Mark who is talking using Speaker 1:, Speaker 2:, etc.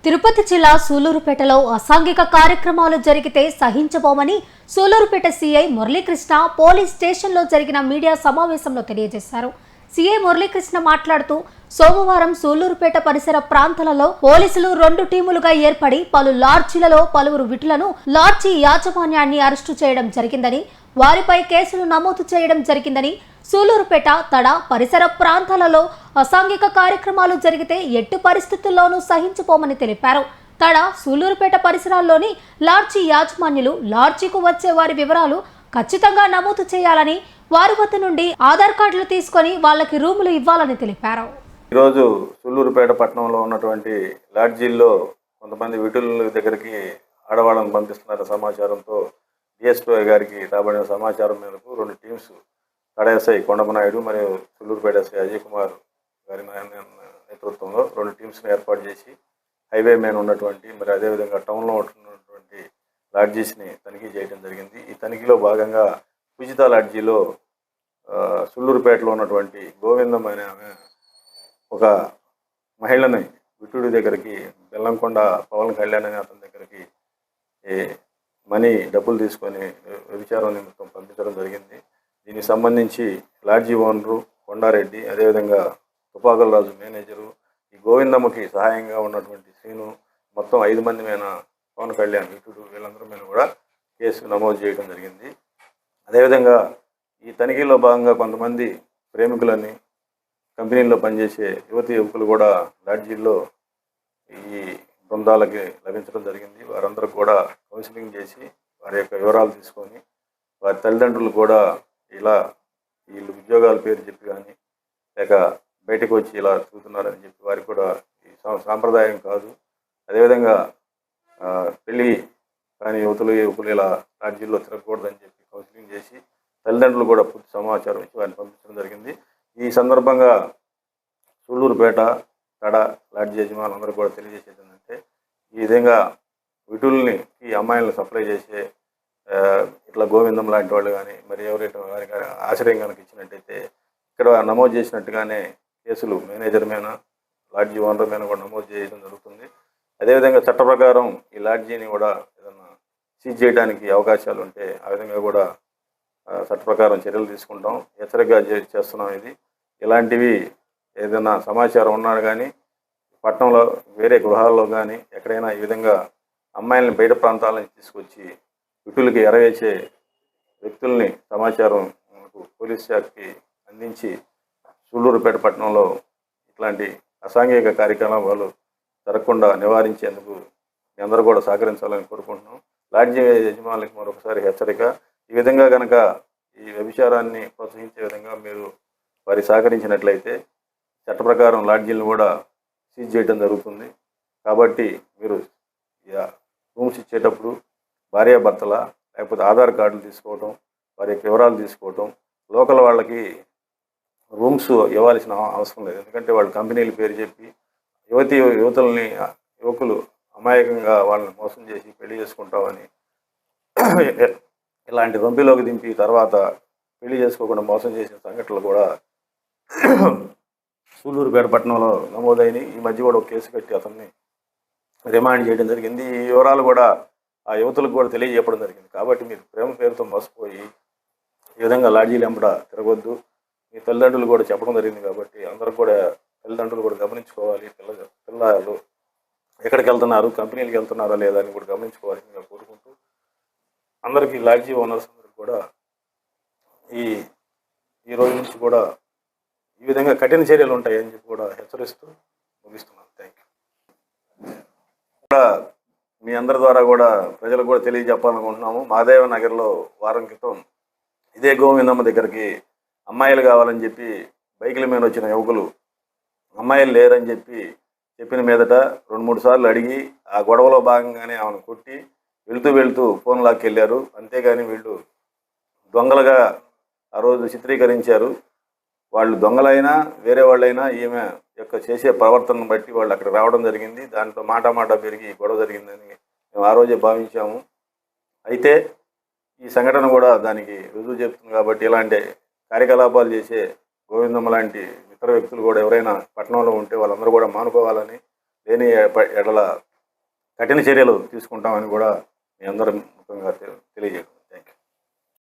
Speaker 1: తిరుపతి జిల్లా సూలూరుపేటలో అసాంఘిక కార్యక్రమాలు జరిగితే సహించబోమని సూలూరుపేట సీఐ మురళీకృష్ణ పోలీస్ స్టేషన్లో జరిగిన మీడియా సమావేశంలో తెలియజేశారు. సీఐ మురళీకృష్ణ మాట్లాడుతూ సోమవారం సూలూరుపేట పరిసర ప్రాంతాలలో పోలీసులు 2 టీములుగా ఏర్పడి పలు లాడ్జీలలో పలువురు విటులను లాడ్జీ యాజమాన్యాన్ని అరెస్టు చేయడం జరిగిందని, వారిపై కేసులు నమోదు చేయడం జరిగిందని, సూలూరుపేట తడ పరిసర ప్రాంతాలలో అసాంఘిక కార్యక్రమాలు జరిగితే ఎట్టి పరిస్థితుల్లోనూ సహించబోమని తెలిపారు. తడ సూలూరుపేట పరిసరాల్లోని లాడ్జీ యాజమాన్యులు లాడ్జీకు వచ్చే వారి వివరాలు ఖచ్చితంగా నమోదు చేయాలని, వారి వద్ద నుండి ఆధార్ కార్డులు తీసుకొని వాళ్ళకి రూములు ఇవ్వాలని తెలిపారు.
Speaker 2: ఈరోజు సూలూరుపేట పట్టణంలో ఉన్నటువంటి లాడ్జీల్లో కొంతమంది విటుల దగ్గరికి ఆడవాళ్ళను పంపిస్తున్న సమాచారంతో డిఎస్పీ గారికి రాబడిన సమాచారం మేరకు 2 టీమ్స్ తడ ఎస్ఐ కొండమనాయుడు మరియు సూలూరుపేట ఎస్ఐ అజయ్ కుమార్ గారి నేతృత్వంలో 2 టీమ్స్ని ఏర్పాటు చేసి హైవే మీద ఉన్నటువంటి మరి అదేవిధంగా టౌన్లో ఉన్నటువంటి లాడ్జీస్ని తనిఖీ చేయడం జరిగింది. ఈ తనిఖీలో భాగంగా పూజిత లాడ్జీలో సూలూరుపేటలో ఉన్నటువంటి గోవిందం అనే ఒక మహిళని విటుడి దగ్గరికి బెల్లంకొండ పవన్ కళ్యాణ్ అనే అతని దగ్గరికి డబ్బులు తీసుకొని వ్యభిచారం నిమిత్తం పంపించడం జరిగింది. దీనికి సంబంధించి లాడ్జీ ఓనరు కొండారెడ్డి, అదేవిధంగా తుపాకుల రాజు మేనేజరు, ఈ గోవిందమ్మకి సహాయంగా ఉన్నటువంటి శ్రీను, మొత్తం 5 మంది మీద పవన్ కళ్యాణ్ విటుడు వీళ్ళందరి మీద కూడా కేసు నమోదు చేయడం జరిగింది. అదేవిధంగా ఈ తనిఖీలో భాగంగా కొంతమంది ప్రేమికులని కంపెనీల్లో పనిచేసే యువకులు కూడా లాడ్జీల్లో ఈ బృందాలకి లభించడం జరిగింది. వారందరూ కూడా కౌన్సిలింగ్ చేసి వారి యొక్క వివరాలు తీసుకొని వారి తల్లిదండ్రులు కూడా ఇలా వీళ్ళు ఉద్యోగాల పేరు చెప్పి కానీ లేక బయటకు వచ్చి ఇలా తిరుగుతున్నారని చెప్పి వారికి కూడా ఈ సాంప్రదాయం కాదు, అదేవిధంగా పెళ్ళి కానీ యువకులు ఇలా లాడ్జీల్లో తిరగకూడదని చెప్పి కౌన్సిలింగ్ చేసి తల్లిదండ్రులు కూడా పూర్తి సమాచారం ఇచ్చి వారిని పంపించడం జరిగింది. ఈ సందర్భంగా సూళ్ళూరుపేట తడ లాడ్జీ యజమానులందరూ కూడా తెలియజేసేది ఏంటంటే, ఈ విధంగా విటుల్ని ఈ అమ్మాయిలను సప్లై చేసే ఇట్లా గోవిందం లాంటి వాళ్ళు కానీ మరి ఎవరైతే వారికి ఆశ్రయం కనుక ఇచ్చినట్టయితే ఇక్కడ నమోదు చేసినట్టుగానే కేసులు మేనేజర్ మీద లాడ్జీ ఓనర్ మీద కూడా నమోదు చేయడం జరుగుతుంది. అదేవిధంగా చట్ట ప్రకారం ఈ లాడ్జీని కూడా ఏదన్నా సీజ్ చేయడానికి అవకాశాలు ఉంటే ఆ విధంగా కూడా చట్ట ప్రకారం చర్యలు తీసుకుంటాం, హెచ్చరికగా చేస్తున్నాం. ఇలాంటివి ఏదైనా సమాచారం ఉన్నాడు కానీ పట్టణంలో వేరే గృహాల్లో కానీ ఎక్కడైనా ఈ విధంగా అమ్మాయిలను బయట ప్రాంతాల నుంచి తీసుకొచ్చి విటులకి ఎరవేసే వ్యక్తుల్ని సమాచారం మనకు పోలీస్ శాఖకి అందించి సూళ్ళూరుపేట పట్టణంలో ఇట్లాంటి అసాంఘిక కార్యక్రమాలు జరగకుండా నివారించేందుకు మీ అందరూ కూడా సహకరించాలని కోరుకుంటున్నాం. లాడ్జీ యజమానులకు మరొకసారి హెచ్చరిక, ఈ విధంగా కనుక ఈ వ్యభిచారాన్ని ప్రోత్సహించే విధంగా మీరు వారి సహకరించినట్లయితే చట్ట ప్రకారం లాడ్జీలను కూడా సీజ్ చేయడం జరుగుతుంది. కాబట్టి మీరు రూమ్స్ ఇచ్చేటప్పుడు భార్యాభర్తల లేకపోతే ఆధార్ కార్డులు తీసుకోవటం, వారి యొక్క వివరాలు తీసుకోవటం, లోకల్ వాళ్ళకి రూమ్స్ ఇవ్వాల్సిన అవసరం లేదు. ఎందుకంటే వాళ్ళు కంపెనీల పేరు చెప్పి యువకులు అమాయకంగా వాళ్ళని మోసం చేసి పెళ్లి చేసుకుంటామని ఇలాంటి రొంపిలోకి దింపి తర్వాత పెళ్లి చేసుకోకుండా మోసం చేసిన సంఘటనలు కూడా సూళ్ళూరుపేట పట్టణంలో నమోదైనవి. ఈ మధ్య కూడా ఒక కేసు కట్టి అతన్ని రిమాండ్ చేయడం జరిగింది. ఈ వివరాలు కూడా ఆ యువతులకు కూడా తెలియజేయడం జరిగింది. కాబట్టి మీరు ప్రేమ పేరుతో మోసపోయి ఈ విధంగా లాడ్జీలు వెంబడ తిరగొద్దు. మీ తల్లిదండ్రులు కూడా చెప్పడం జరిగింది. కాబట్టి అందరూ కూడా తల్లిదండ్రులు కూడా గమనించుకోవాలి. పిల్లలు ఎక్కడికి వెళ్తున్నారు, కంపెనీలకు వెళ్తున్నారా లేదా అని కూడా గమనించుకోవాల్సిందిగా కోరుకుంటూ అందరికీ లాడ్జీ ఓనర్స్ అందరికీ కూడా ఈ రోజు నుంచి కూడా ఈ విధంగా కఠిన చర్యలు ఉంటాయని చెప్పి కూడా హెచ్చరిస్తూ ముగిస్తున్నాను. Thank you. కూడా మీ అందరి ద్వారా కూడా ప్రజలకు కూడా తెలియజెప్పాలనుకుంటున్నాము. మహాదేవ నగర్లో వారం క్రితం ఇదే గోవిందమ్మ దగ్గరికి అమ్మాయిలు కావాలని చెప్పి బైకుల మీద వచ్చిన యువకులు అమ్మాయిలు లేరని చెప్పిన మీదట 2-3 సార్లు అడిగి ఆ గొడవలో భాగంగానే ఆమెను కొట్టి వెళుతూ ఫోన్ లాక్కెళ్ళారు. అంతేగాని వీళ్ళు దొంగలుగా ఆ రోజు చిత్రీకరించారు. వాళ్ళు దొంగలైనా వేరే వాళ్ళైనా ఈమె యొక్క చేసే ప్రవర్తనను బట్టి వాళ్ళు అక్కడ రావడం జరిగింది. దాంతో మాట పెరిగి గొడవ జరిగిందని మేము ఆ రోజే భావించాము. అయితే ఈ సంఘటన కూడా దానికి రుజువు చెప్తుంది. కాబట్టి ఇలాంటి కార్యకలాపాలు చేసే గోవిందమ్మ లాంటి ఇతర వ్యక్తులు కూడా ఎవరైనా పట్టణంలో ఉంటే వాళ్ళందరూ కూడా మానుకోవాలని, లేని ఎడల కఠిన చర్యలు తీసుకుంటామని కూడా మీ అందరం ముఖ్యంగా తెలియజేయడం.